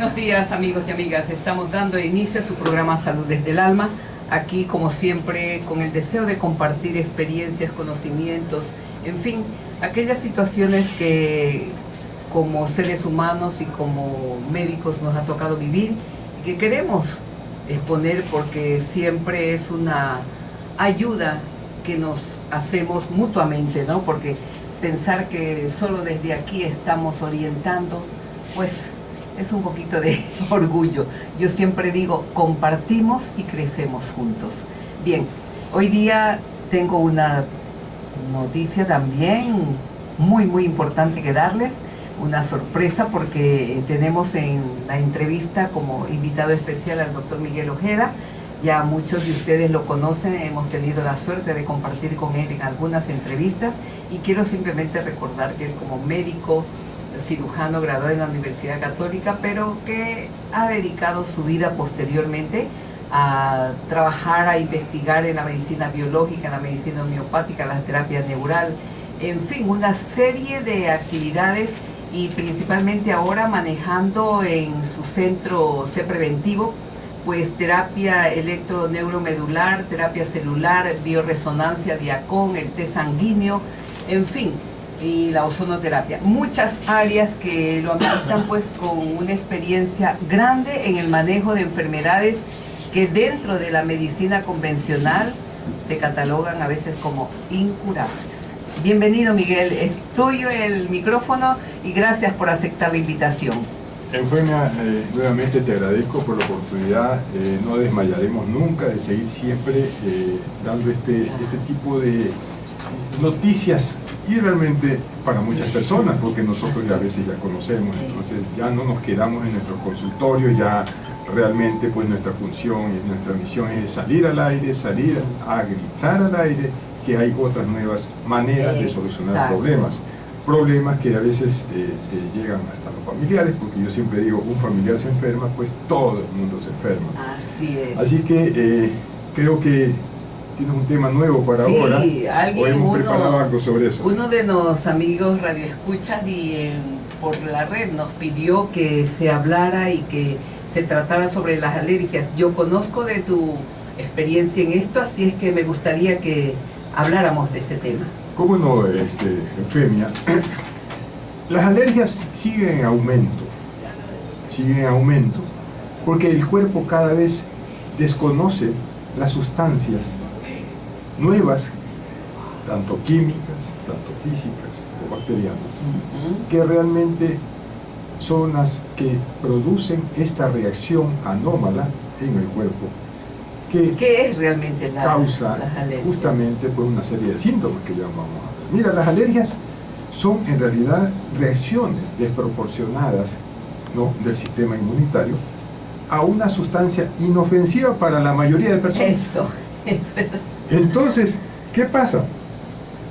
buenos días amigos y amigas. Estamos dando inicio a su programa Salud desde el Alma. Aquí, como siempre, con el deseo de compartir experiencias, conocimientos, en fin, aquellas situaciones que como seres humanos y como médicos nos ha tocado vivir y que queremos exponer porque siempre es una ayuda que nos hacemos mutuamente, ¿no? Porque pensar que solo desde aquí estamos orientando, pues es un poquito de orgullo. Yo siempre digo, compartimos y crecemos juntos. Bien, hoy día tengo una noticia también muy importante que darles, una sorpresa, porque tenemos en la entrevista como invitado especial al doctor Miguel Ojeda. Ya muchos de ustedes lo conocen, hemos tenido la suerte de compartir con él en algunas entrevistas y quiero simplemente recordar que él, como médico cirujano graduado en la Universidad Católica, pero que ha dedicado su vida posteriormente a trabajar, a investigar en la medicina biológica, en la medicina homeopática, la terapia neural, en fin, una serie de actividades, y principalmente ahora manejando en su centro C Preventivo, pues terapia electroneuromedular, terapia celular, bioresonancia, diacón, el té sanguíneo, en fin, y la ozonoterapia. Muchas áreas que lo ameritan pues con una experiencia grande en el manejo de enfermedades que dentro de la medicina convencional se catalogan a veces como incurables. Bienvenido, Miguel, es tuyo el micrófono y gracias por aceptar la invitación. Eufemia, nuevamente te agradezco por la oportunidad. No desmayaremos nunca de seguir siempre dando este tipo de noticias, y realmente para muchas personas, porque nosotros ya a veces ya conocemos, entonces ya no nos quedamos en nuestros consultorios, ya realmente pues nuestra función y nuestra misión es salir al aire, salir a gritar al aire que hay otras nuevas maneras de solucionar problemas que a veces llegan hasta los familiares, porque yo siempre digo, un familiar se enferma, pues todo el mundo se enferma. Así es. Así que creo que tienes un tema nuevo para ahora, o hemos preparado algo sobre eso. Uno de los amigos radioescuchas por la red nos pidió que se hablara y que se tratara sobre las alergias. Yo conozco de tu experiencia en esto, así es que me gustaría que habláramos de ese tema. ¿Cómo no, Eufemia? Las alergias siguen en aumento, porque el cuerpo cada vez desconoce las sustancias nuevas, tanto químicas, tanto físicas o bacterianas, que realmente son las que producen esta reacción anómala en el cuerpo, ¿Qué es realmente causa justamente pues una serie de síntomas que ya vamos a ver. Mira, las alergias son en realidad reacciones desproporcionadas, ¿no?, del sistema inmunitario a una sustancia inofensiva para la mayoría de personas. Eso. Entonces, ¿qué pasa?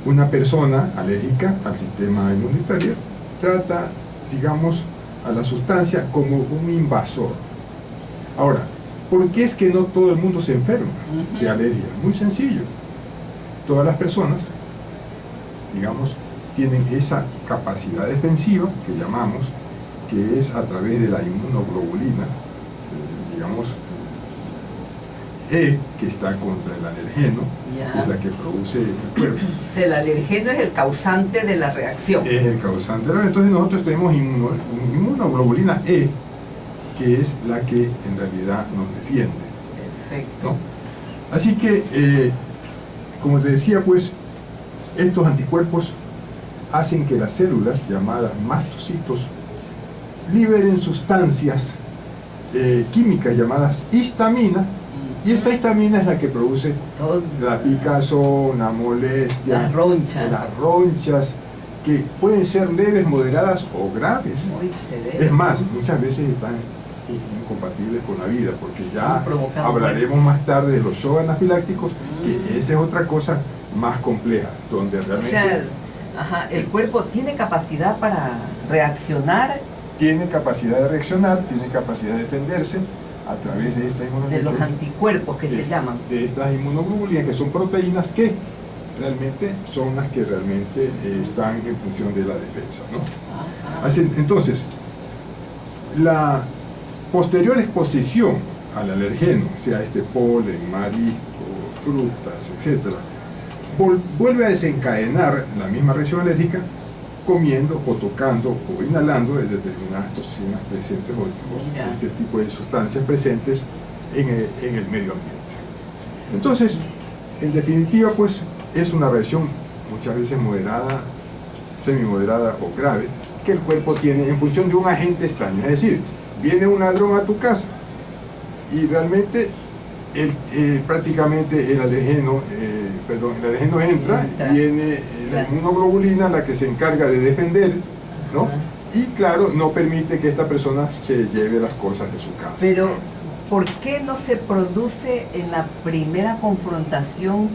Una persona alérgica al sistema inmunitario trata, digamos, a la sustancia como un invasor. Ahora, ¿por qué es que no todo el mundo se enferma de alergia? Muy sencillo. Todas las personas, digamos, tienen esa capacidad defensiva que llamamos, que es a través de la inmunoglobulina, digamos, E, que está contra el alergeno, que es la que produce el cuerpo. O sea, el alergeno es el causante de la reacción. Es el causante de la reacción. Entonces nosotros tenemos inmunoglobulina E, que es la que en realidad nos defiende. Perfecto. ¿No? Así que, como te decía, pues, estos anticuerpos hacen que las células, llamadas mastocitos, liberen sustancias químicas llamadas histamina, y esta histamina es la que produce la picazón, la molestia, las ronchas, que pueden ser leves, moderadas o graves. Muy severo. Es más, muchas veces están incompatibles con la vida, porque ya hablaremos más tarde de los shock anafilácticos, que esa es otra cosa más compleja, donde realmente... O sea, el cuerpo tiene capacidad para reaccionar. Tiene capacidad de reaccionar, tiene capacidad de defenderse a través de esta inmunoglobulina. De los anticuerpos que se llaman. De estas inmunoglobulinas, que son proteínas que realmente son las que realmente están en función de la defensa, ¿no? Entonces, posterior exposición al alergeno, sea este polen, marisco, frutas, etc., vuelve a desencadenar la misma reacción alérgica comiendo o tocando o inhalando de determinadas toxinas presentes o este tipo de sustancias presentes en el medio ambiente. Entonces, en definitiva, pues es una reacción muchas veces moderada, semimoderada o grave que el cuerpo tiene en función de un agente extraño. Es decir, viene un ladrón a tu casa y realmente prácticamente el alergeno entra, viene la inmunoglobulina la que se encarga de defender, ¿no? Y claro, no permite que esta persona se lleve las cosas de su casa. Pero, ¿por qué no se produce en la primera confrontación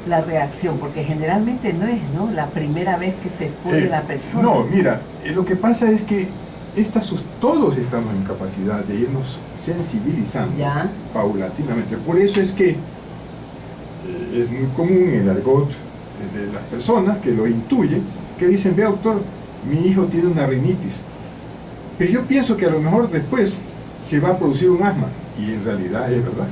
la reacción? Porque generalmente no es, ¿no?, la primera vez que se expone la persona. No, mira, lo que pasa es que todos estamos en capacidad de irnos sensibilizando paulatinamente. Por eso es que es muy común en el argot de las personas que lo intuyen, que dicen: ve, doctor, mi hijo tiene una rinitis, pero yo pienso que a lo mejor después se va a producir un asma, y en realidad es verdad.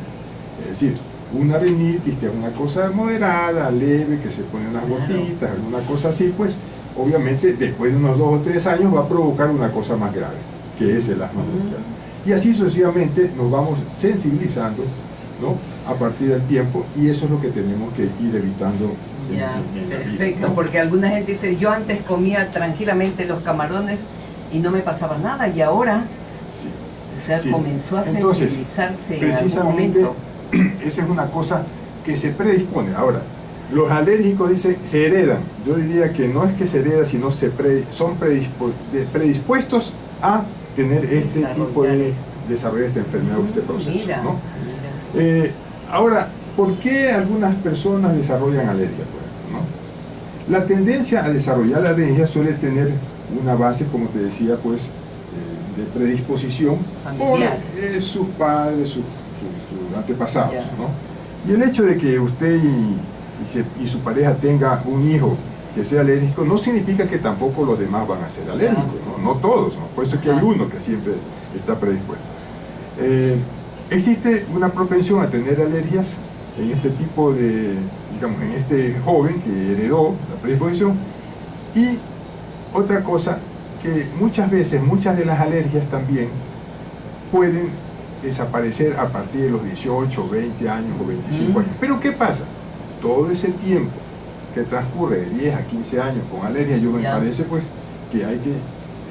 Es decir, una rinitis que es una cosa moderada, leve, que se pone unas gotitas, alguna cosa así, pues obviamente después de unos 2 o 3 años va a provocar una cosa más grave, que es el asma bronquial. Y así sucesivamente nos vamos sensibilizando, ¿no?, a partir del tiempo, y eso es lo que tenemos que ir evitando. Perfecto, ¿no? Porque alguna gente dice: yo antes comía tranquilamente los camarones y no me pasaba nada, y ahora comenzó a sensibilizarse. Entonces, precisamente, en algún momento. Esa es una cosa que se predispone. Ahora, los alérgicos dicen se heredan. Yo diría que no es que se hereda, sino son predispuestos a tener este tipo de desarrollo, esta enfermedad o este proceso, ¿no? Ahora, ¿por qué algunas personas desarrollan alergia, por ejemplo, ¿no? La tendencia a desarrollar la alergia suele tener una base, como te decía, pues, de predisposición familiar por sus padres, sus antepasados, ¿no? Y el hecho de que usted y su pareja tenga un hijo que sea alérgico no significa que tampoco los demás van a ser alérgicos, ¿no? No todos, ¿no? Por eso es que hay uno que siempre está predispuesto. Existe una propensión a tener alergias en este tipo de, digamos, en este joven que heredó la predisposición. Y otra cosa, que muchas veces, muchas de las alergias también pueden desaparecer a partir de los 18, 20 años o 25 años. Pero ¿qué pasa? Todo ese tiempo que transcurre de 10 a 15 años con alergia, me parece pues que hay que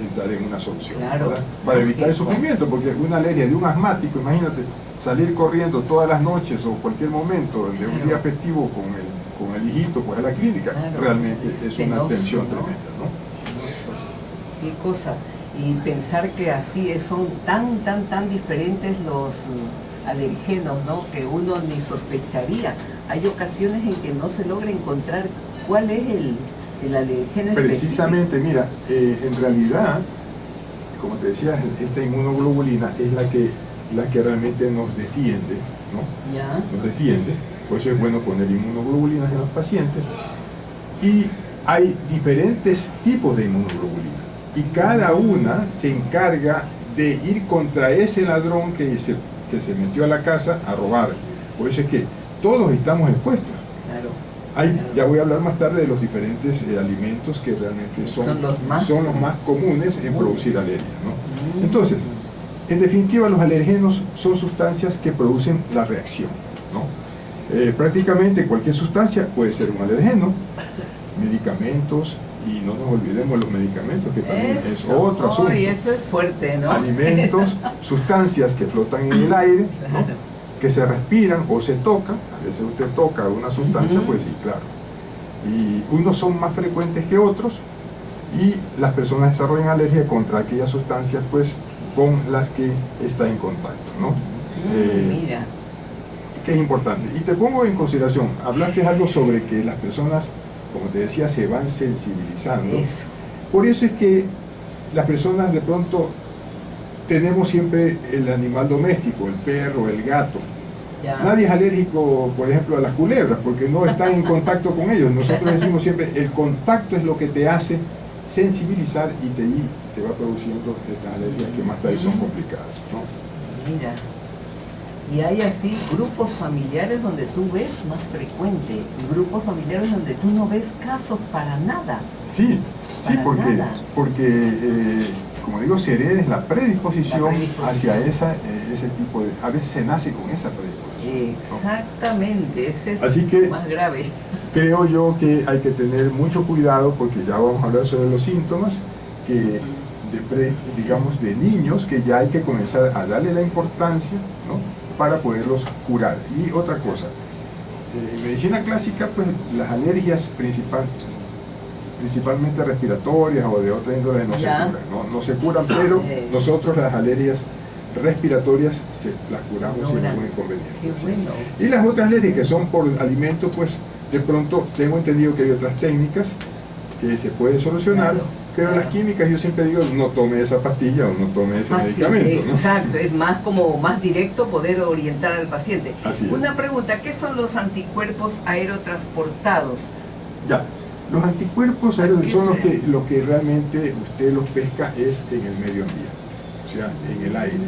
entrar en una solución, ¿verdad? Para evitar el sufrimiento, porque una alergia de un asmático, imagínate, salir corriendo todas las noches o cualquier momento de un día festivo con el hijito pues a la clínica, realmente es una tensión tremenda, ¿no? Qué cosas. Y pensar que así son tan diferentes los alergenos, ¿no?, que uno ni sospecharía. Hay ocasiones en que no se logra encontrar cuál es el alergeno precisamente específico. Mira, en realidad, como te decía, esta inmunoglobulina es la que realmente nos defiende, ¿no? Nos defiende. Por eso es bueno poner inmunoglobulinas en los pacientes. Y hay diferentes tipos de inmunoglobulina, y cada una se encarga de ir contra ese ladrón que se metió a la casa a robar. Por eso es que todos estamos expuestos. Ya voy a hablar más tarde de los diferentes alimentos que realmente son los más comunes en producir alergia, ¿no? Entonces, en definitiva, los alergenos son sustancias que producen la reacción, ¿no? Prácticamente cualquier sustancia puede ser un alergeno, medicamentos, y no nos olvidemos los medicamentos, que también es otro asunto. Y eso es fuerte, ¿no? Alimentos, sustancias que flotan en el aire, ¿no?, que se respiran o se tocan. A veces usted toca una sustancia, pues sí, claro. Y unos son más frecuentes que otros, y las personas desarrollan alergia contra aquellas sustancias, pues, con las que está en contacto, ¿no? Mira. Que es importante. Y te pongo en consideración, hablaste algo sobre que las personas, como te decía, se van sensibilizando. Por eso es que las personas de pronto tenemos siempre el animal doméstico, el perro, el gato. Nadie es alérgico, por ejemplo, a las culebras, porque no están en contacto con ellos. Nosotros decimos siempre, el contacto es lo que te hace sensibilizar y te va produciendo estas alergias que más tarde son complicadas, ¿no? Mira, y hay así grupos familiares donde tú ves más frecuente, y grupos familiares donde tú no ves casos para nada. Sí, sí, Para nada. porque como digo, se hereda la predisposición hacia ese tipo de... A veces se nace con esa predisposición, ¿no? Exactamente, ese es Así que más grave. creo yo que hay que tener mucho cuidado, porque ya vamos a hablar sobre los síntomas, que digamos de niños, que ya hay que comenzar a darle la importancia, ¿no?, para poderlos curar. Y otra cosa, en medicina clásica, pues las alergias principalmente respiratorias o de otra índole no se curan, no se curan, pero nosotros las alergias respiratorias las curamos sin ningún inconveniente. Y las otras alergias que son por alimentos, pues de pronto tengo entendido que hay otras técnicas que se puede solucionar, pero las químicas yo siempre digo, no tome esa pastilla o no tome ese medicamento, ¿no? Exacto, es más como más directo poder orientar al paciente. Así es. Una pregunta, ¿qué son los anticuerpos aerotransportados? Ya, los anticuerpos son los que realmente usted los pesca es en el medio ambiente, o sea, en el aire.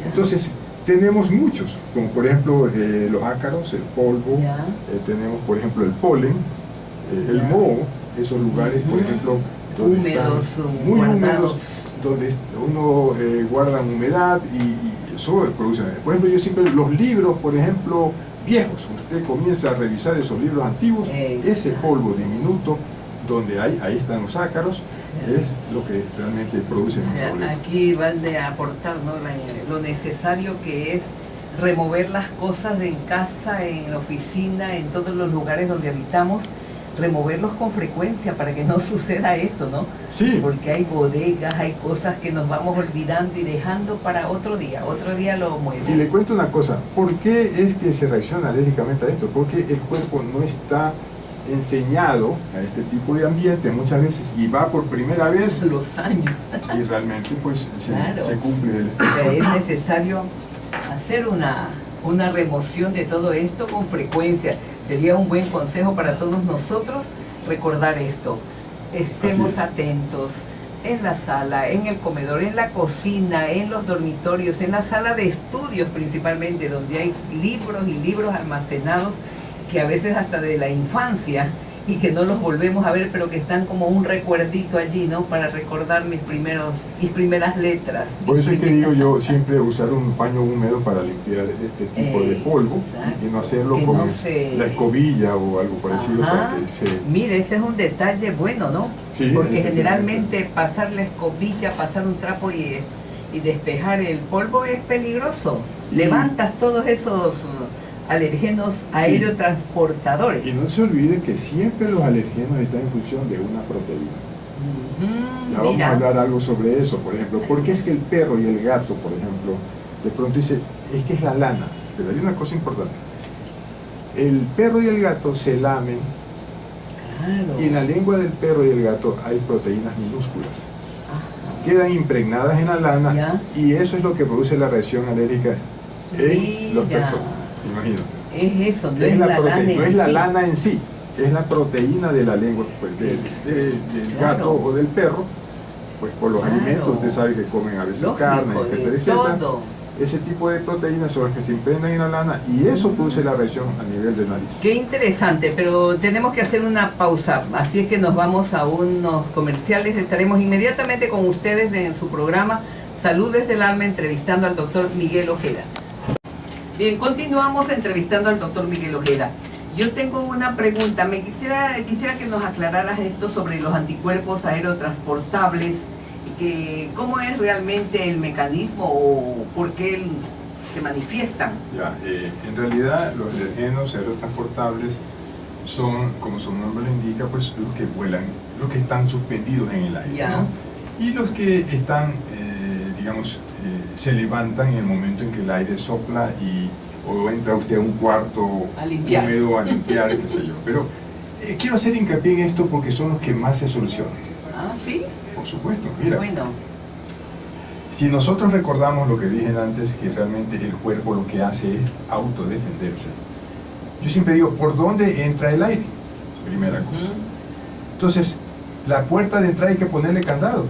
Entonces, tenemos muchos, como por ejemplo los ácaros, el polvo, tenemos por ejemplo el polen, el moho, esos lugares, por ejemplo, donde húmedos, muy húmedos, donde uno guarda humedad y eso produce. Por ejemplo, yo siempre, los libros, por ejemplo, viejos, usted comienza a revisar esos libros antiguos, ese polvo diminuto, donde ahí están los ácaros, es lo que realmente produce un problema. Aquí van a aportar, ¿no?, lo necesario que es remover las cosas en casa, en la oficina, en todos los lugares donde habitamos, removerlos con frecuencia para que no suceda esto, ¿no? Sí. Porque hay bodegas, hay cosas que nos vamos olvidando y dejando para otro día lo muevo. Y le cuento una cosa, ¿por qué es que se reacciona alérgicamente a esto? Porque el cuerpo no está enseñado a este tipo de ambiente muchas veces y va por primera vez los años y realmente pues se cumple el efecto. O sea, es necesario hacer una remoción de todo esto con frecuencia. Sería un buen consejo para todos nosotros recordar esto. Estemos atentos en la sala, en el comedor, en la cocina, en los dormitorios, en la sala de estudios principalmente, donde hay libros y libros almacenados que a veces hasta de la infancia y que no los volvemos a ver, pero que están como un recuerdito allí, ¿no?, para recordar mis primeras letras. Por eso es que digo yo siempre usar un paño húmedo para limpiar este tipo de polvo y no hacerlo con la escobilla o algo parecido. Mire, ese es un detalle bueno, ¿no? Sí, porque generalmente pasar la escobilla, pasar un trapo y despejar el polvo es peligroso. Levantas todos esos alergenos aerotransportadores. Y no se olvide que siempre los alergenos están en función de una proteína. Ya vamos a hablar algo sobre eso, por ejemplo. ¿Por qué es que el perro y el gato, por ejemplo, de pronto dice, es que es la lana? Pero hay una cosa importante. El perro y el gato se lamen y en la lengua del perro y el gato hay proteínas minúsculas. Quedan impregnadas en la lana y eso es lo que produce la reacción alérgica en las personas. Imagínate. Es eso, no es la lana en sí, es la proteína de la lengua, pues, del gato o del perro, pues por los alimentos, usted sabe que comen a veces carne, etcétera, etcétera. Ese tipo de proteínas son las que se impregnan en la lana y eso produce la reacción a nivel de nariz. Qué interesante, pero tenemos que hacer una pausa, así es que nos vamos a unos comerciales. Estaremos inmediatamente con ustedes en su programa Salud desde el Alma, entrevistando al doctor Miguel Ojeda. Bien, continuamos entrevistando al doctor Miguel Ojeda. Yo tengo una pregunta, quisiera que nos aclararas esto sobre los anticuerpos aerotransportables, que cómo es realmente el mecanismo o por qué se manifiestan. En realidad los alergenos aerotransportables son, como su nombre lo indica, pues los que vuelan, los que están suspendidos en el aire, ¿no? Y los que están, se levantan en el momento en que el aire sopla o entra usted a un cuarto húmedo a limpiar, qué sé yo. Pero quiero hacer hincapié en esto porque son los que más se solucionan. Ah, ¿sí? Por supuesto, mira. Bueno. Si nosotros recordamos lo que dije antes, que realmente el cuerpo lo que hace es autodefenderse. Yo siempre digo, ¿por dónde entra el aire? Primera cosa. Entonces, la puerta de entrada hay que ponerle candado.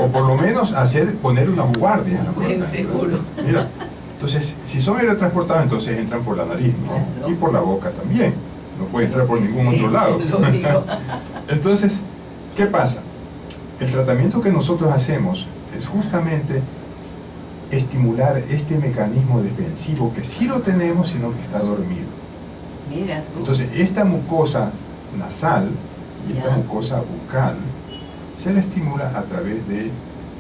O por lo menos poner una guardia en la puerta. Seguro. Mira, entonces, si son aerotransportados, entonces entran por la nariz, ¿no? Claro. Y por la boca también. No puede entrar por ningún otro lado. Lógico. Entonces, ¿qué pasa? El tratamiento que nosotros hacemos es justamente estimular este mecanismo defensivo que sí lo tenemos, sino que está dormido. Mira tú. Entonces, esta mucosa nasal y esta Ya. mucosa bucal se la estimula a través de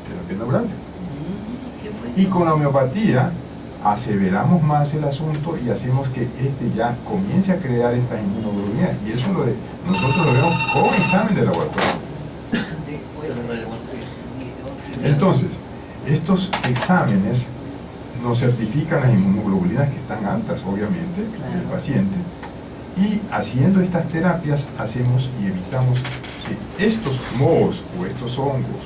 terapia neural. Qué bueno. Y con la homeopatía aseveramos más el asunto y hacemos que este ya comience a crear estas inmunoglobulinas. Y eso nosotros lo vemos con examen de laboratorio. Después de- Entonces, estos exámenes nos certifican las inmunoglobulinas que están altas, obviamente, en el Claro. paciente. Y haciendo estas terapias hacemos y evitamos que estos mohos o estos hongos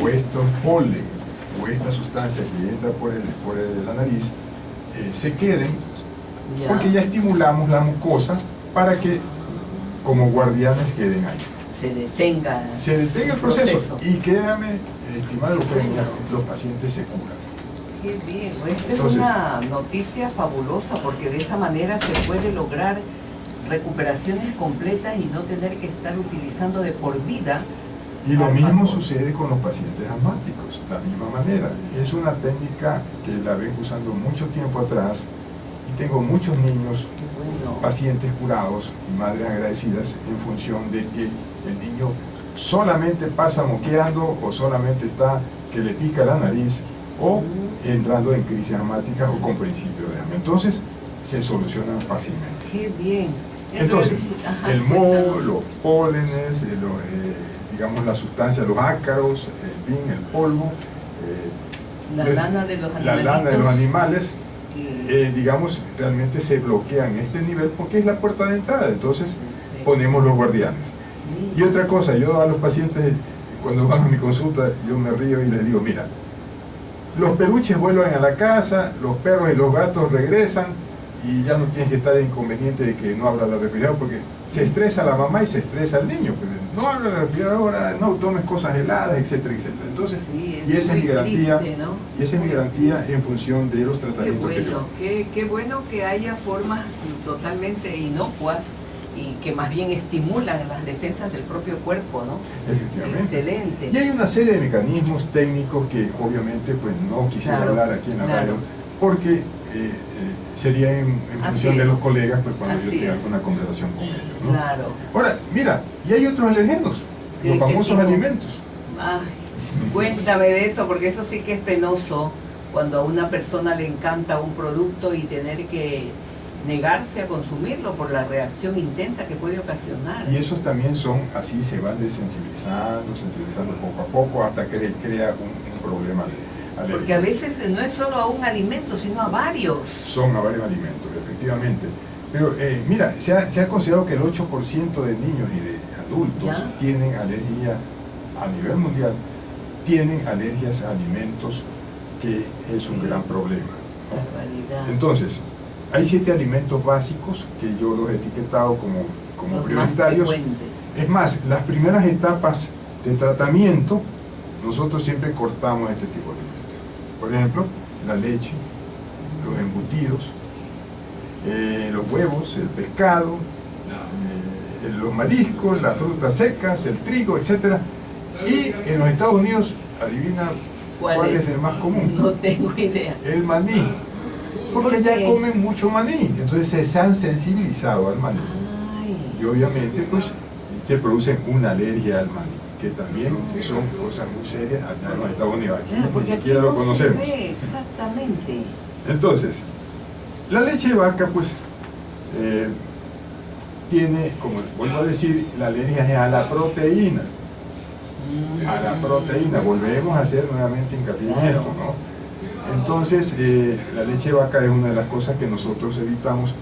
o estos polen o esta sustancia que entra por la nariz se queden, Ya. porque ya estimulamos la mucosa para que como guardianes queden ahí. Se detenga. Se detenga el proceso y créame, estimado Eugenia, los pacientes se curan. Qué bien, esta Entonces, es una noticia fabulosa porque de esa manera se puede lograr recuperaciones completas y no tener que estar utilizando de por vida. y lo mismo fármacos. sucede con los pacientes asmáticos, la misma manera. Es una técnica que la vengo usando mucho tiempo atrás y tengo muchos niños, Qué bueno. pacientes curados y madres agradecidas en función de que el niño solamente pasa moqueando o solamente está que le pica la nariz o entrando en crisis asmática o con principio de asma. Entonces se solucionan fácilmente. Qué bien. Entonces, Ajá, el moho, cuéntanos. los pólenes, digamos las sustancias, los ácaros, en fin, el polvo, La lana de los la animalitos. lana de los animales, que- digamos, realmente se bloquean en este nivel porque es la puerta de entrada. Entonces ponemos los guardianes. Y otra cosa, yo a los pacientes, cuando van a mi consulta, yo me río y les digo, mira, los peluches vuelven a la casa, los perros y los gatos regresan y ya no tienes que estar inconveniente de que no abra la refrigeradora porque se estresa la mamá y se estresa el niño. Pues, no abra la refrigeradora, no tomes cosas heladas, etcétera, etcétera. Entonces, Sí, y esa es mi muy garantía, triste, ¿no? y esa es mi garantía en función de los Qué tratamientos que yo bueno, hago. qué bueno que haya formas totalmente inocuas y que más bien estimulan las defensas del propio cuerpo, ¿no? Efectivamente. Excelente. Y hay una serie de mecanismos técnicos que obviamente pues no quisiera Claro, hablar aquí en la claro. radio porque sería en Así función de es. los colegas pues cuando yo Así tenga es. alguna conversación con ellos, ¿no? Claro. Ahora, mira, y hay otros alergenos, ¿De los qué famosos tipo? alimentos. Ay, cuéntame de eso, porque eso sí que es penoso cuando a una persona le encanta un producto y tener que negarse a consumirlo por la reacción intensa que puede ocasionar. Y esos también son, así se van sensibilizando poco a poco hasta que le crea un problema alérgico. Porque a veces no es solo a un alimento, sino a varios. Son a varios alimentos, efectivamente. Pero mira, se ha considerado que el 8% de niños y de adultos ¿Ya? tienen alergia a nivel mundial, tienen alergias a alimentos, que es un Sí. gran problema, ¿no? Barbaridad. Entonces, hay 7 alimentos básicos que yo los he etiquetado como Los más prioritarios. frecuentes. Es más, las primeras etapas de tratamiento, nosotros siempre cortamos este tipo de alimentos. Por ejemplo, la leche, los embutidos, los huevos, el pescado, los mariscos, las frutas secas, el trigo, etc. Y en los Estados Unidos, adivina cuál es el más común. No tengo idea. El maní. Porque ¿Por ya qué? comen mucho maní, entonces se han sensibilizado al maní. Ay, Y obviamente pues se producen una alergia al maní, que también son cosas muy serias allá en los Estados Unidos. Aquí claro, ni porque aquí siquiera lo no conocemos. se ve exactamente. Entonces, la leche de vaca pues tiene, como vuelvo a decir, la alergia es a la proteína. A la proteína, volvemos a hacer nuevamente hincapié en Claro. esto, ¿no? Entonces, la leche de vaca es una de las cosas que nosotros evitamos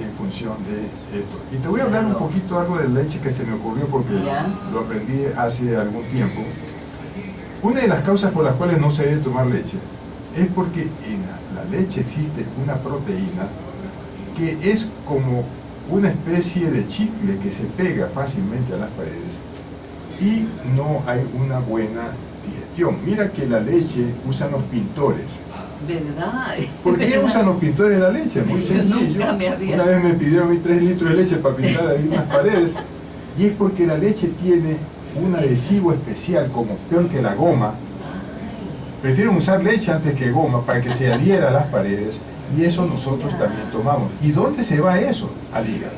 en función de esto. Y te voy a hablar un Claro. poquito algo de leche que se me ocurrió porque Ya. lo aprendí hace algún tiempo. Una de las causas por las cuales no se debe tomar leche es porque en la leche existe una proteína que es como una especie de chicle que se pega fácilmente a las paredes y no hay una buena digestión. Mira que la leche usan los pintores. ¿Verdad? ¿Por qué usan los pintores la leche? Muy sencillo. Nunca me había... Una vez me pidieron 3 litros de leche para pintar ahí unas paredes, y es porque la leche tiene un adhesivo especial, como peor que la goma. Prefieren usar leche antes que goma para que se adhiera a las paredes, y eso nosotros también tomamos. ¿Y dónde se va eso? Al hígado.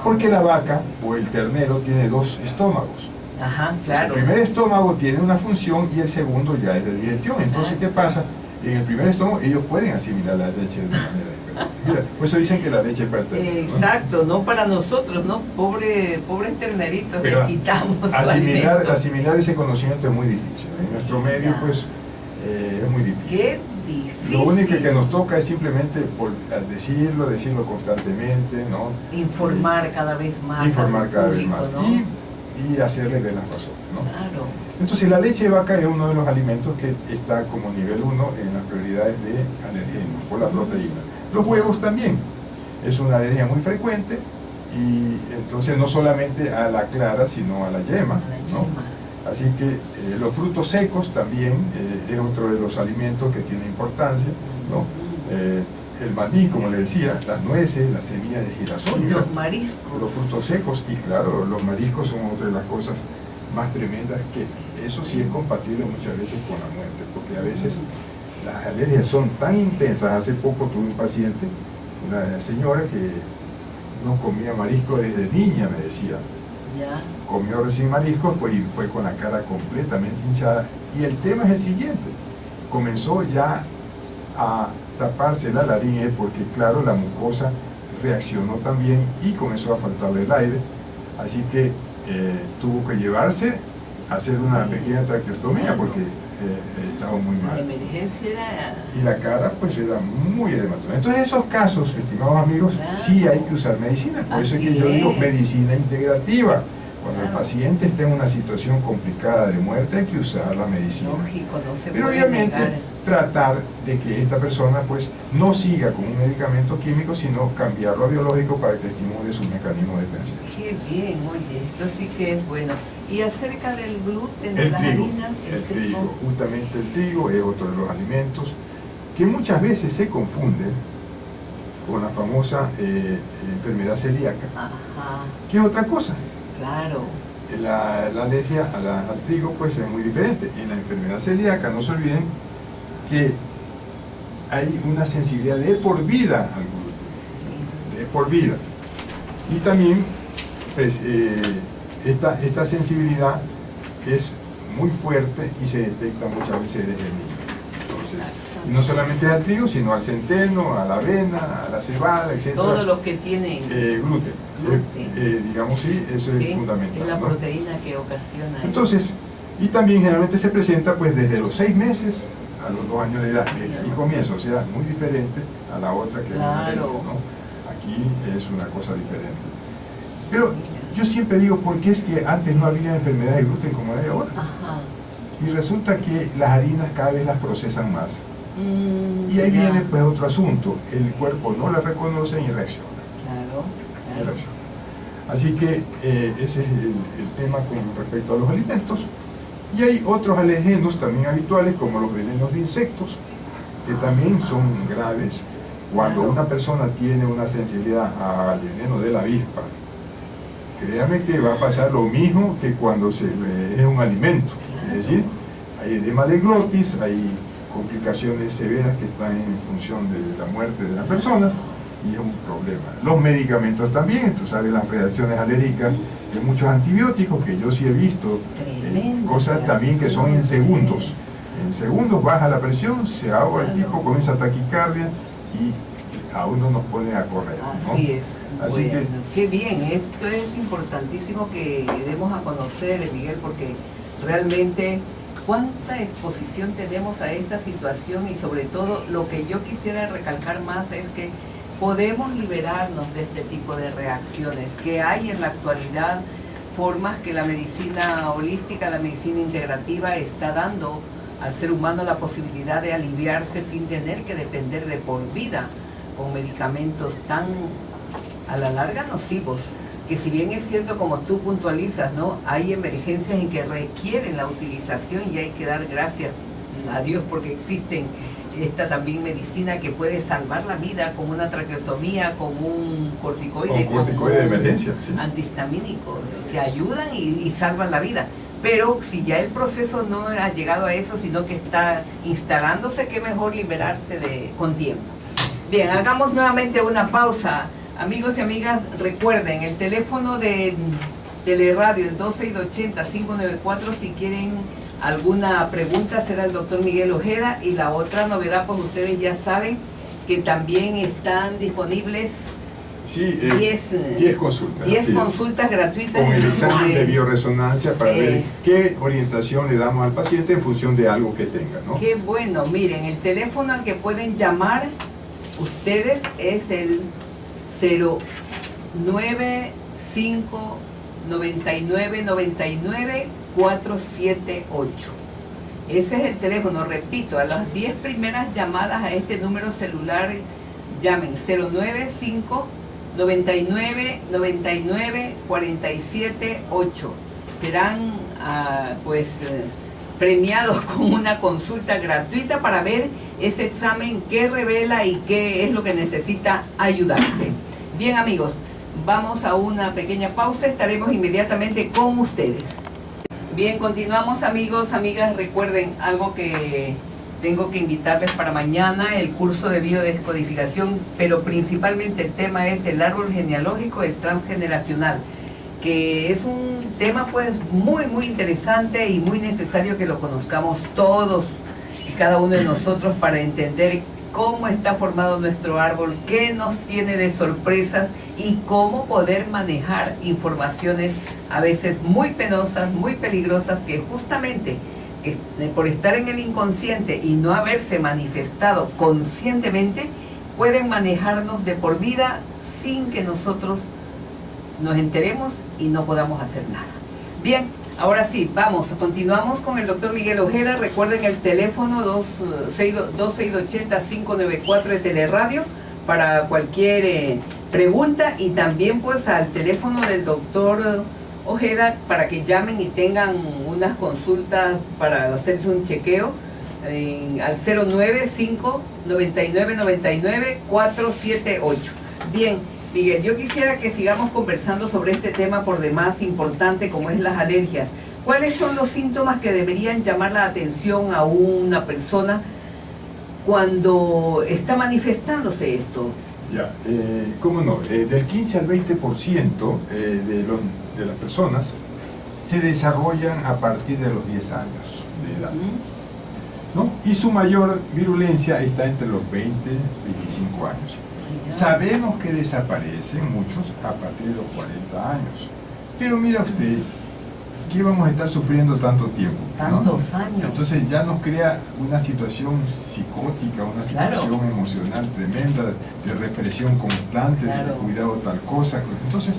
Porque la vaca o el ternero tiene 2 estómagos. Ajá, claro. El primer estómago tiene una función y el segundo ya es de digestión. Entonces, ¿qué pasa? En el primer estómago ellos pueden asimilar la leche de una manera diferente. Mira, por eso dicen que la leche es para el ternero, ¿no? Exacto, no para nosotros, ¿no? Pobres terneritos, pero les quitamos su alimento. asimilar ese conocimiento es muy difícil. En nuestro medio, pues, es muy difícil. Qué difícil. Lo único que nos toca es simplemente por decirlo constantemente, ¿no? Informar cada vez más. Informar cada vez público, más. ¿no? Y hacerle ver las razones, ¿no? Claro. Entonces la leche de vaca es uno de los alimentos que está como nivel 1 en las prioridades de alergenos por la proteína. Los huevos también es una alergia muy frecuente, y entonces no solamente a la clara sino a la yema, ¿no? Así que los frutos secos también es otro de los alimentos que tiene importancia, ¿no? El maní, como le decía, las nueces, las semillas de girasol, y los mariscos, los frutos secos, y claro, los mariscos son otra de las cosas más tremendas, que eso sí es compatible muchas veces con la muerte, porque a veces las alergias son tan intensas. Hace poco tuve un paciente, una señora que no comía marisco desde niña, me decía. ¿Ya? Comió recién mariscos, pues, y fue con la cara completamente hinchada. Y el tema es el siguiente: comenzó ya a taparse la laringe, porque claro, la mucosa reaccionó también y comenzó a faltarle el aire, así que tuvo que llevarse a hacer una pequeña traqueostomía, porque estaba muy mal. La emergencia era... Y la cara pues era muy hematórica. Entonces esos casos, estimados amigos, claro, sí hay que usar medicina. Por eso es que yo digo medicina integrativa. Cuando el paciente está en una situación complicada de muerte, hay que usar la medicina. Lógico, no se Pero puede obviamente negar. tratar de que esta persona pues no siga con un medicamento químico, sino cambiarlo a biológico para que estimule su mecanismo defensivo. Qué bien, oye, esto sí que es bueno. Y acerca del gluten, de El las trigo, harinas, el trigo, justamente el trigo es otro de los alimentos que muchas veces se confunden con la famosa enfermedad celíaca, Ajá, que es otra cosa. claro. La alergia al trigo pues es muy diferente. En la enfermedad celíaca, no se olviden que hay una sensibilidad de por vida al gluten, Sí. de por vida. Y también pues, esta sensibilidad es muy fuerte y se detecta muchas veces desde el niño. Entonces, y no solamente al trigo, sino al centeno, a la avena, a la cebada, etc. Todos los que tienen gluten. Digamos, sí, eso sí, es fundamental. es la ¿no? proteína que ocasiona. Entonces, y también generalmente se presenta pues desde los 6 meses a los 2 años de edad, y comienza, o sea, muy diferente a la otra que claro, ¿no? Aquí es una cosa diferente. Pero yo siempre digo, ¿por qué es que antes no había enfermedad de gluten como hay ahora? Ajá. Y resulta que las harinas cada vez las procesan más. Y ahí ya. viene pues otro asunto: el cuerpo no la reconoce y reacciona. Claro, Y claro. reacciona. Así que ese es el tema con respecto a los alimentos. Y hay otros alergenos también habituales, como los venenos de insectos, que también son graves. Cuando Claro. una persona tiene una sensibilidad al veneno de la avispa, créame que va a pasar lo mismo que cuando es un alimento. Claro. Es decir, hay edema de glotis, hay complicaciones severas que están en función de la muerte de la persona, y es un problema. Los medicamentos también, tú sabes, las reacciones alérgicas de muchos antibióticos, que yo sí he visto, cosas también que son en segundos. En segundos baja la presión, se ahoga el tipo, comienza taquicardia y a uno nos pone a correr, ¿no? Así es. Así bueno, que, qué bien, esto es importantísimo que demos a conocer, Miguel, porque realmente cuánta exposición tenemos a esta situación, y sobre todo lo que yo quisiera recalcar más es que podemos liberarnos de este tipo de reacciones, que hay en la actualidad formas que la medicina holística, la medicina integrativa está dando al ser humano la posibilidad de aliviarse sin tener que depender de por vida con medicamentos tan a la larga nocivos que si bien es cierto, como tú puntualizas, ¿no? Hay emergencias en que requieren la utilización y hay que dar gracias a Dios porque existen esta también medicina que puede salvar la vida, como una traqueotomía, como un corticoide, de emergencia, sí, antihistamínico, que ayudan y salvan la vida. Pero si ya el proceso no ha llegado a eso, sino que está instalándose, qué mejor liberarse con tiempo. Bien, hagamos nuevamente una pausa. Amigos y amigas, recuerden, el teléfono de Teleradio, el 2680-594, si quieren alguna pregunta, será el doctor Miguel Ojeda. Y la otra novedad, pues ustedes ya saben que también están disponibles 10 consultas. 10 consultas gratuitas. Con el examen de bioresonancia para ver qué orientación le damos al paciente en función de algo que tenga, ¿no? Qué bueno, miren, el teléfono al que pueden llamar ustedes es el 095 99 99 478. Ese es el teléfono, repito, a las 10 primeras llamadas a este número celular llamen 095 99 99 478. Serán premiados con una consulta gratuita para ver ese examen que revela y qué es lo que necesita ayudarse. Bien, amigos, vamos a una pequeña pausa, estaremos inmediatamente con ustedes. Bien, continuamos, amigos, amigas. Recuerden algo que tengo que invitarles para mañana, el curso de biodescodificación, pero principalmente el tema es el árbol genealógico del transgeneracional, que es un tema pues muy interesante y muy necesario que lo conozcamos todos y cada uno de nosotros para entender cómo está formado nuestro árbol, qué nos tiene de sorpresas y cómo poder manejar informaciones a veces muy penosas, muy peligrosas, que justamente por estar en el inconsciente y no haberse manifestado conscientemente, pueden manejarnos de por vida sin que nosotros nos enteremos y no podamos hacer nada. Bien, ahora sí, continuamos con el doctor Miguel Ojeda. Recuerden el teléfono 2680-594 de Teleradio para cualquier pregunta, y también pues al teléfono del doctor Ojeda para que llamen y tengan unas consultas para hacerse un chequeo al 095 99 99 478. Bien, Miguel, yo quisiera que sigamos conversando sobre este tema por demás importante como es las alergias. ¿Cuáles son los síntomas que deberían llamar la atención a una persona cuando está manifestándose esto? Ya, cómo no, del 15 al 20% de las personas se desarrollan a partir de los 10 años de edad, ¿no? Y su mayor virulencia está entre los 20 y 25 años. Sabemos que desaparecen muchos a partir de los 40 años. Pero mira usted, ¿qué vamos a estar sufriendo tanto tiempo? Tantos años. Entonces ya nos crea una situación psicótica, una situación emocional tremenda, de represión constante, de cuidado tal cosa. Entonces,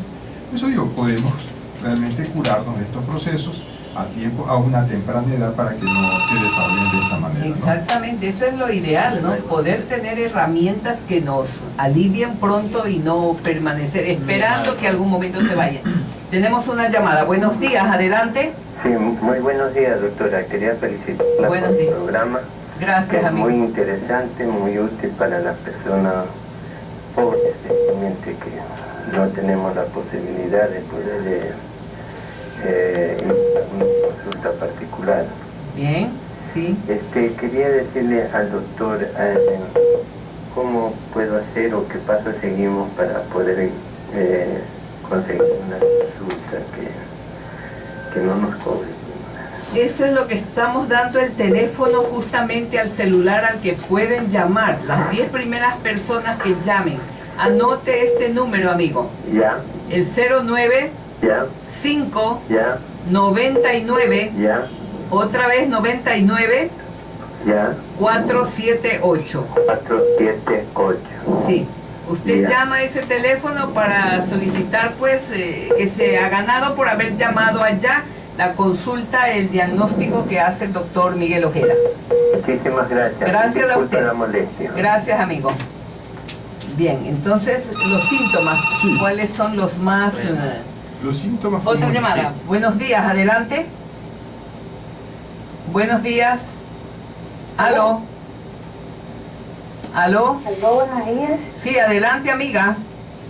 eso digo, podemos realmente curarnos de estos procesos a tiempo, a una temprana edad, para que no se desarrollen de esta manera, ¿no? Exactamente, eso es lo ideal, ¿no? Poder tener herramientas que nos alivien pronto y no permanecer esperando que algún momento se vaya. Tenemos una llamada. Buenos días, adelante. Sí, muy buenos días, doctora. Quería felicitarla por el programa. Gracias, amigo. Muy interesante, muy útil para las personas pobres, especialmente que no tenemos la posibilidad de poder una consulta particular. Bien, sí. Quería decirle al doctor cómo puedo hacer o qué paso seguimos para poder conseguir una consulta que no nos cobre. Eso es lo que estamos dando, el teléfono justamente al celular al que pueden llamar. Las 10 primeras personas que llamen. Anote este número, amigo. Ya. El 09 Ya. 5 Ya. 99 Ya. otra vez 99 Ya. 478. 478. Sí. Usted Ya. llama a ese teléfono para solicitar pues que se ha ganado por haber llamado allá la consulta, el diagnóstico que hace el doctor Miguel Ojeda. Muchísimas gracias. Gracias a Disculpa usted. la molestia. Gracias, amigo. Bien, entonces los síntomas, Sí. ¿cuáles son los más... Los síntomas Otra comunes. llamada. Sí. Buenos días, adelante. Buenos días. ¿Aló? ¿Aló? Aló, buenos días. Sí, adelante, amiga.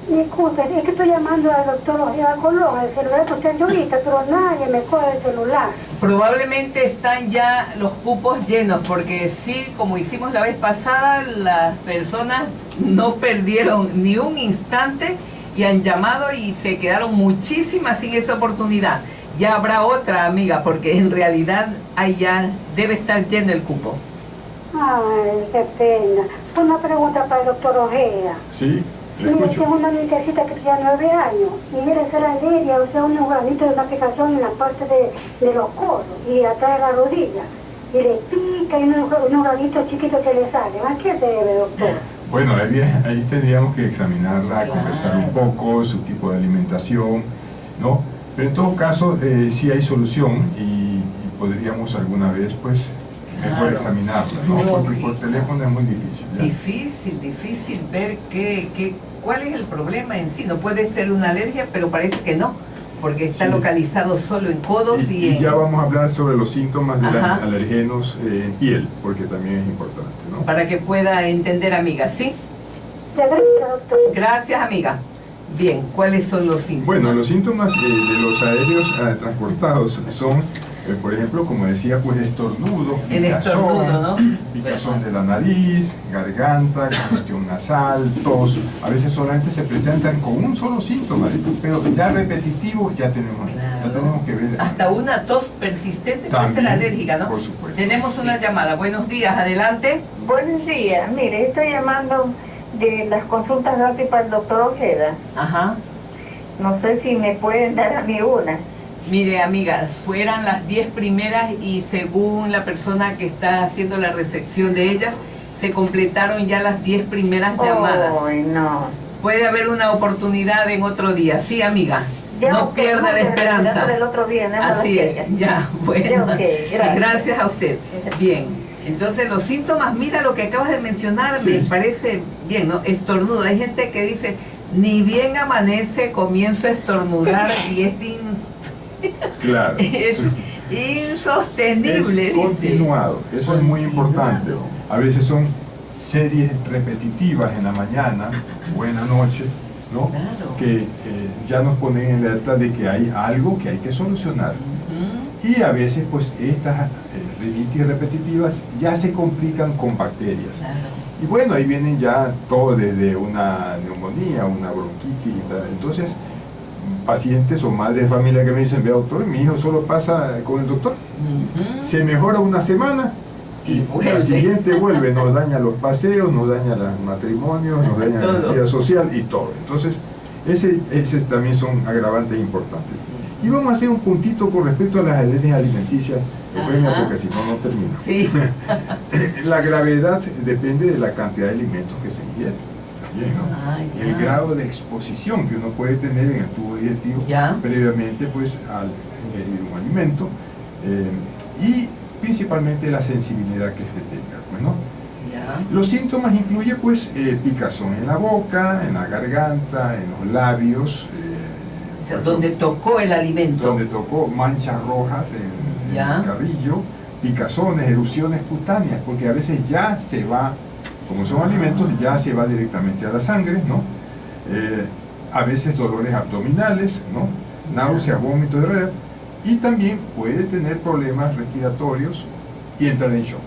Disculpe, es que estoy llamando al doctor Ojeda Colón, el celular que usted dio ahorita, pero nadie me coge el celular. Probablemente están ya los cupos llenos, porque sí, como hicimos la vez pasada, las personas no perdieron ni un instante y han llamado y se quedaron muchísimas sin esa oportunidad. Ya habrá otra, amiga, porque en realidad ahí ya debe estar lleno el cupo. Ay, qué pena. Una pregunta para el doctor Ojeda. Sí, le Mire, escucho. tengo una nietecita que tiene 9 años y mire, se la alergia, o sea, un granito de una aplicación en la parte de los codos y atrás de la rodilla. Y le pica y unos granitos chiquitos que le salen. ¿A qué se debe, doctor? Bueno, ahí tendríamos que examinarla, Claro. conversar un poco, su tipo de alimentación, ¿no? Pero en todo caso, sí hay solución y podríamos alguna vez, pues, mejor Claro. examinarla, ¿no? Porque por teléfono es muy difícil. ¿ya? Difícil ver cuál es el problema en sí. No puede ser una alergia, pero parece que no, porque está Sí. localizado solo en codos y Y en... ya vamos a hablar sobre los síntomas de los Ajá. alergenos en piel, porque también es importante, ¿no? Para que pueda entender, amiga, ¿sí? Gracias, doctor. Gracias, amiga. Bien, ¿cuáles son los síntomas? Bueno, los síntomas de los aéreos transportados son, por ejemplo, como decía, pues estornudo, El estornudo, ¿no? picazón de la nariz, garganta, congestión nasal, tos. A veces solamente se presentan con un solo síntoma, pero ya repetitivo ya tenemos que ver. Hasta una tos persistente puede ser También, alérgica, ¿no? por supuesto. Tenemos una llamada. Buenos días, adelante. Buenos días, mire, estoy llamando de las consultas gratis para el doctor Ojeda. Ajá. No sé si me pueden dar a mí una. Mire, amigas, fueran las 10 primeras y según la persona que está haciendo la recepción de ellas, se completaron ya las 10 primeras llamadas. Ay, no. Puede haber una oportunidad en otro día. Sí, amiga. Ya, No ok, pierda la vamos a esperanza. esperar del otro viernes, vamos a Así es. aquella. Ya, bueno. Ya, ok, gracias. Gracias a usted. Bien. Entonces los síntomas, mira lo que acabas de mencionar, Sí. me parece bien, ¿no? Estornudo. Hay gente que dice, ni bien amanece, comienzo a estornudar y es, Claro. es insostenible. Es dice. continuado, eso es muy importante. Continuado. A veces son series repetitivas en la mañana o en la noche, ¿no? Claro. Que ya nos ponen en alerta de que hay algo que hay que solucionar. Ujú. Y a veces, pues, estas rinitis repetitivas ya se complican con bacterias. Claro. Y bueno, ahí vienen ya todo desde una neumonía, una bronquitis y tal. Entonces, pacientes o madres de familia que me dicen, vea doctor, mi hijo solo pasa con el doctor, Ujú. se mejora una semana y vuelve. la siguiente vuelve, nos daña los paseos, nos daña los matrimonios, nos daña la Todo. vida social y todo. Entonces, ese también son agravantes importantes. Y vamos a hacer un puntito con respecto a las alergias alimenticias, Ajá. porque si no, no termino. Sí. La gravedad depende de la cantidad de alimentos que se ingieren. También, ¿no? Ah, Y ya. el grado de exposición que uno puede tener en el tubo digestivo Ya. previamente pues al ingerir un alimento y principalmente la sensibilidad que este tenga, pues, ¿no? Ya. Los síntomas incluyen pues picazón en la boca, en la garganta, en los labios, O sea, donde tocó el alimento. donde tocó manchas rojas en Ya. el carrillo, picazones, erupciones cutáneas, porque a veces ya se va, como son alimentos, ya se va directamente a la sangre, ¿no? A veces dolores abdominales, ¿no? Náuseas, vómito, diarrea, y también puede tener problemas respiratorios y entrar en shock.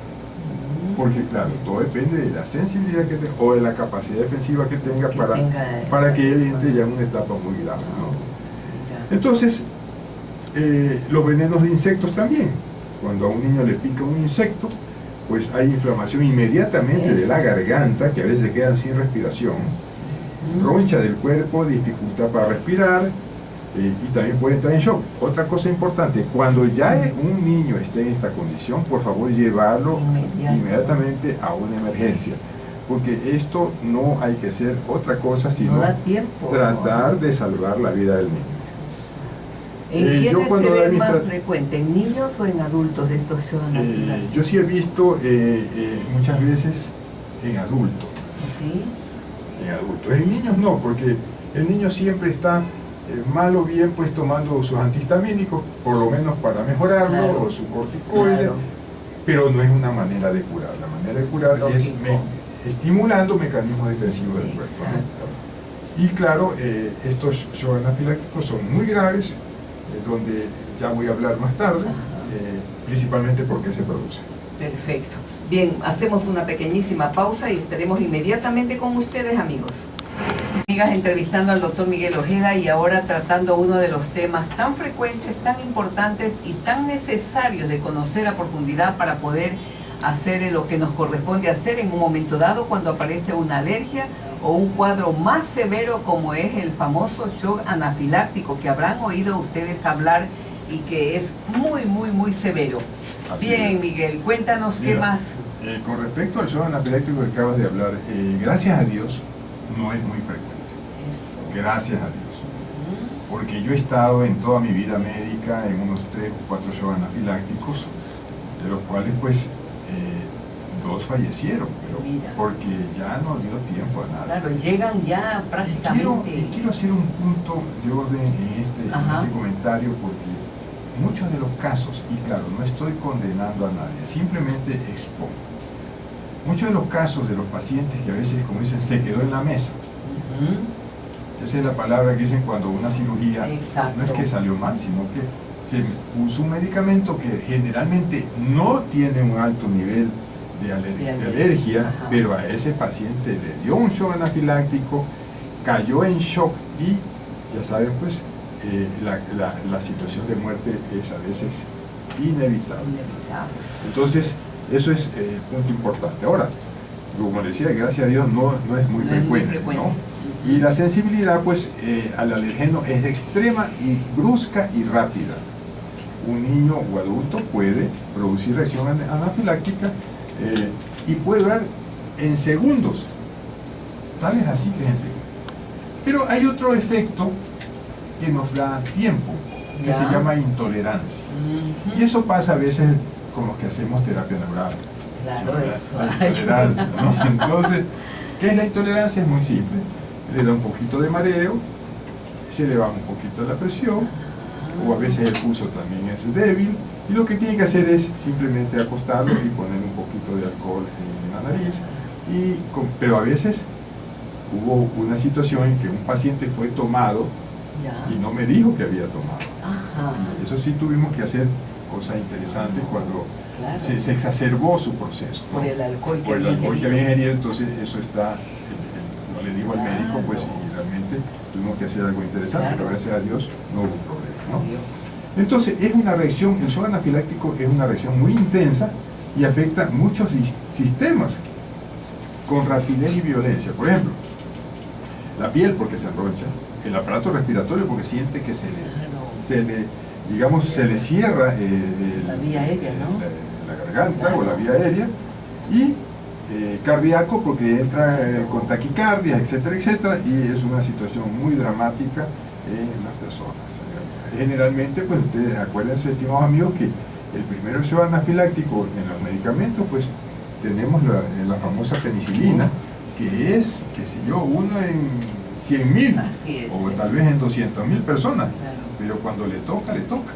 Porque claro, todo depende de la sensibilidad que tenga o de la capacidad defensiva que tenga Que para, tenga, para que él entre ya en una etapa muy grave, ¿no? Ya. Entonces, los venenos de insectos también. Cuando a un niño le pica un insecto, pues hay inflamación inmediatamente de la garganta, que a veces se quedan sin respiración, roncha del cuerpo, dificultad para respirar, y también puede entrar en shock. Otra cosa importante, cuando ya un niño esté en esta condición, por favor llevarlo inmediatamente a una emergencia, porque esto no hay que hacer otra cosa sino No da tiempo. tratar de salvar la vida del niño. ¿En yo quiénes cuando se doy ve mis más tra- frecuente? ¿En niños o en adultos estos shows naturales? Yo sí he visto muchas veces en adultos. ¿Sí? en adultos. En niños no, porque el niño siempre está mal o bien pues tomando sus antihistamínicos, por lo menos para mejorarlo, Claro. o su corticoide, Claro. pero no es una manera de curar. La manera de curar es Lógico. estimulando mecanismos defensivos del cuerpo, ¿no? Exacto. Y claro, estos shock anafilácticos son muy graves, donde ya voy a hablar más tarde, principalmente por qué se producen. Perfecto. Bien, hacemos una pequeñísima pausa y estaremos inmediatamente con ustedes, amigos. Amigas, entrevistando al doctor Miguel Ojeda y ahora tratando uno de los temas tan frecuentes, tan importantes y tan necesarios de conocer a profundidad para poder hacer lo que nos corresponde hacer en un momento dado cuando aparece una alergia o un cuadro más severo como es el famoso shock anafiláctico que habrán oído ustedes hablar y que es muy, muy, muy severo. Así Bien, es. Miguel, cuéntanos qué Mira, más. Con respecto al shock anafiláctico que acabas de hablar, gracias a Dios no es muy frecuente. Eso. Gracias a Dios. Porque yo he estado en toda mi vida médica en unos 3 o 4 shock anafilácticos, de los cuales pues 2 fallecieron, pero Mira. porque ya no dio tiempo a nada. Claro, llegan ya prácticamente. Y quiero hacer un punto de orden en Ajá. este comentario, porque muchos de los casos, y claro, no estoy condenando a nadie, simplemente expongo. Muchos de los casos de los pacientes que a veces, como dicen, se quedó en la mesa. Ujú. Esa es la palabra que dicen cuando una cirugía Exacto. no es que salió mal, sino que se usó un medicamento que generalmente no tiene un alto nivel de alergia, Ajá. pero a ese paciente le dio un shock anafiláctico, cayó en shock y ya saben pues la situación de muerte es a veces inevitable. Inevitable. Entonces eso es el punto importante. Ahora, como les decía, gracias a Dios no es muy No es muy frecuente, frecuente. ¿no? Y la sensibilidad pues al alergeno es extrema y brusca y rápida. Un niño o adulto puede producir reacción anafiláctica y puede durar en segundos. Tal vez así que es en segundos. Pero hay otro efecto que nos da tiempo, que Ya. se llama intolerancia. Ujú. Y eso pasa a veces con los que hacemos terapia neural. Claro, ¿no? eso. La intolerancia, ¿no? Entonces, ¿qué es la intolerancia? Es muy simple. Le da un poquito de mareo, se le baja un poquito la presión, o a veces el pulso también es débil, y lo que tiene que hacer es simplemente acostarlo y poner un poquito de alcohol en la nariz. Pero a veces hubo una situación en que un paciente fue tomado Ya. y no me dijo que había tomado. Ajá. Eso sí tuvimos que hacer cosas interesantes cuando Claro. se exacerbó su proceso, ¿no? Por el alcohol que Por el había alcohol que ingerido. había ingerido, entonces eso está, no le digo al médico, pues, Claro. y realmente tuvimos que hacer algo interesante, Claro. pero gracias a Dios no hubo problema, ¿no? Salió. Entonces es una reacción, el shock anafiláctico es una reacción muy intensa y afecta muchos sistemas con rapidez y violencia. Por ejemplo, la piel porque se enroncha, el aparato respiratorio porque siente que Claro. se le cierra La vía aérea, ¿no? la garganta, Claro. o la vía aérea, y cardíaco porque entra con taquicardia, etcétera, etcétera, y es una situación muy dramática en las personas. Generalmente, pues ustedes acuérdense, estimados amigos, que el primer shock anafiláctico en los medicamentos, pues tenemos la famosa penicilina, que es, qué sé yo, uno en 100.000, Así es. o es. tal vez en 200.000 personas, Claro. pero cuando le toca, le toca.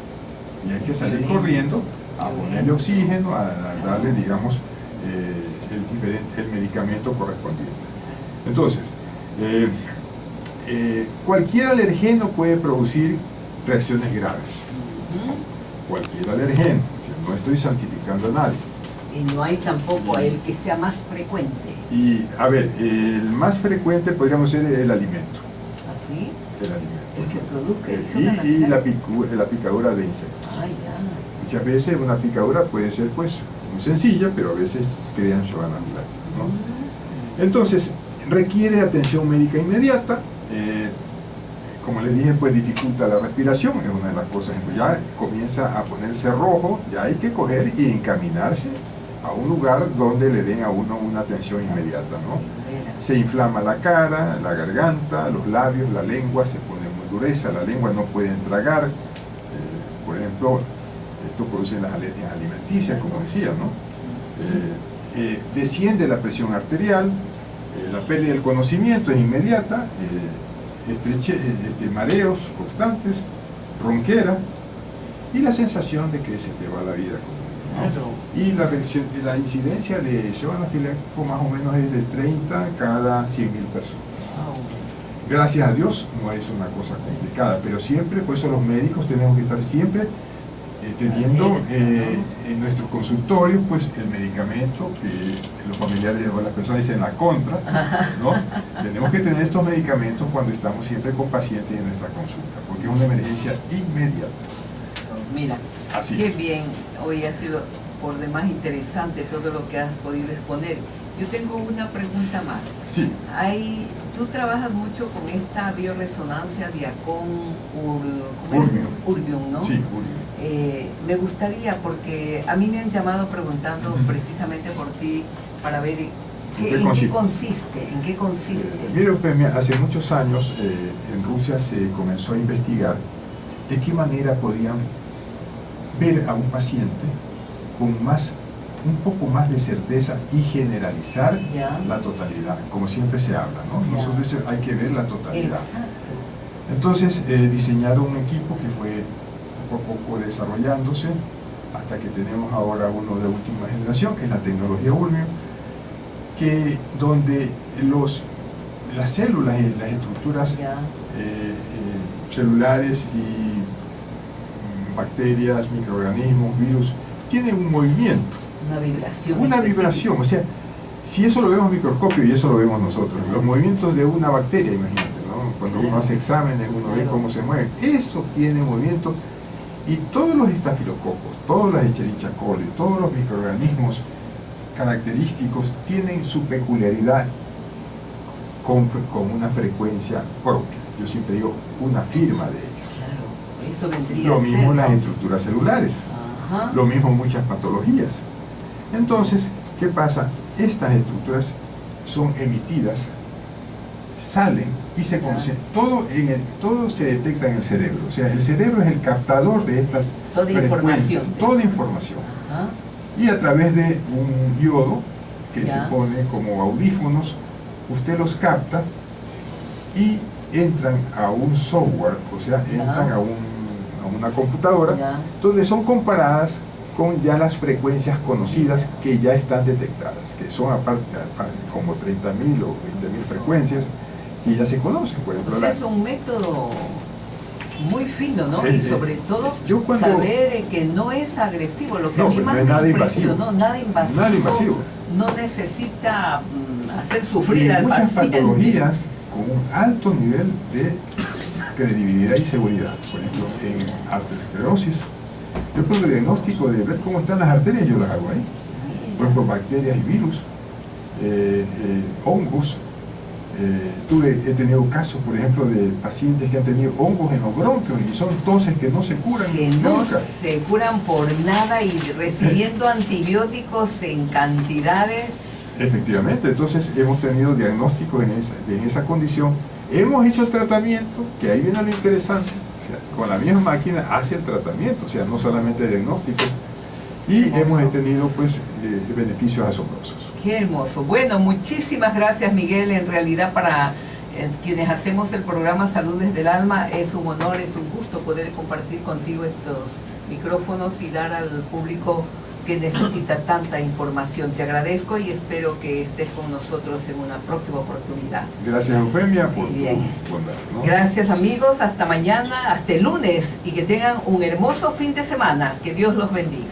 Y hay que salir Violento, corriendo a violento. ponerle oxígeno, a darle, digamos, el medicamento correspondiente. Entonces, cualquier alergeno puede producir reacciones graves. Ujú. Cualquier alergeno. O sea, no estoy santificando a nadie. Y no hay tampoco el que sea más frecuente. Y, a ver, el más frecuente podríamos ser el alimento. ¿Así? El alimento. El que produzca el shock Y anafiláctico. la picadura de insectos. Ay, ya. Muchas veces una picadura puede ser pues muy sencilla, pero a veces crean shock anafiláctico, ¿no? Entonces, requiere atención médica inmediata. Como les dije, pues dificulta la respiración, es una de las cosas. Ya comienza a ponerse rojo, ya hay que coger y encaminarse a un lugar donde le den a uno una atención inmediata, ¿no? Se inflama la cara, la garganta, los labios, la lengua se pone muy dureza, la lengua no pueden tragar. Por ejemplo, esto produce las alergias alimenticias, como decía, ¿no? Desciende la presión arterial, La pérdida del conocimiento es inmediata, mareos constantes, ronquera y la sensación de que se te va la vida. Claro. Y la incidencia de shock anafiláctico más o menos es de 30 cada 100.000 personas. Wow. Gracias a Dios no es una cosa complicada, pero siempre, por eso los médicos tenemos que estar siempre teniendo en nuestros consultorios pues el medicamento que los familiares o las personas dicen la contra, ¿no? Tenemos que tener estos medicamentos cuando estamos siempre con pacientes en nuestra consulta, porque es una emergencia inmediata. Mira, Así qué es. bien, hoy ha sido por demás interesante todo lo que has podido exponer. Yo tengo una pregunta más. Sí. Tú trabajas mucho con esta bioresonancia Diacon Urbium, ¿no? Sí, Urbium. Me gustaría, porque a mí me han llamado preguntando precisamente por ti para ver en qué consiste. Mire, Eufemia, hace muchos años en Rusia se comenzó a investigar de qué manera podían ver a un paciente con un poco más de certeza y generalizar la totalidad, como siempre se habla, ¿no? Nosotros hay que ver la totalidad. Exacto. Entonces diseñaron un equipo que fue poco a poco desarrollándose hasta que tenemos ahora uno de última generación, que es la tecnología Urbium, donde las células y las estructuras celulares y bacterias, microorganismos, virus, tienen un movimiento. Una vibración, o sea, si eso lo vemos en microscopio y eso lo vemos nosotros, los movimientos de una bacteria, imagínate, ¿no? Cuando uno hace exámenes, uno ve cómo se mueve, eso tiene movimiento, y todos los estafilococos, todas las Escherichia coli, todos los microorganismos característicos tienen su peculiaridad con una frecuencia propia. Yo siempre digo una firma de ellos. Claro, eso vendría Lo a ser, mismo las ¿no? estructuras celulares. Ajá. Lo mismo muchas patologías. Entonces, ¿qué pasa? Estas estructuras son emitidas, salen y se conocen. Todo se detecta en el cerebro. O sea, el cerebro es el captador de estas frecuencias. Toda información. Ajá. Y a través de un diodo que Ya. se pone como audífonos, usted los capta y entran a un software, o sea, entran a una computadora, donde son comparadas con ya las frecuencias conocidas que ya están detectadas, que son aparte como 30.000 o 20.000 frecuencias que ya se conocen. Por ejemplo, Es un método muy fino, ¿no? Sí, Y sobre todo saber que no es agresivo, lo que a mí pues más no es me nada impresionó, invasivo. nada invasivo, Nada invasivo. no necesita hacer y sufrir al muchas paciente. patologías con un alto nivel de credibilidad y seguridad. Por ejemplo, en arteriosclerosis, yo pongo el diagnóstico de ver cómo están las arterias, yo las hago ahí. Por ejemplo, bacterias y virus, hongos. He tenido casos, por ejemplo, de pacientes que han tenido hongos en los bronquios y son toses que no se curan Que no nunca. se curan por nada y recibiendo antibióticos en cantidades. Efectivamente, entonces hemos tenido diagnósticos en esa condición. Hemos hecho el tratamiento, que ahí viene lo interesante. O sea, con la misma máquina hace el tratamiento, o sea, no solamente diagnóstico. Y hemos tenido pues beneficios asombrosos. Qué hermoso. Bueno, muchísimas gracias, Miguel. En realidad, para quienes hacemos el programa Salud desde el Alma, es un honor, es un gusto poder compartir contigo estos micrófonos y dar al público que necesita tanta información. Te agradezco y espero que estés con nosotros en una próxima oportunidad. Gracias, Eufemia, por Bien. tu bondad, ¿no? Gracias, amigos. Hasta mañana, hasta el lunes, y que tengan un hermoso fin de semana. Que Dios los bendiga.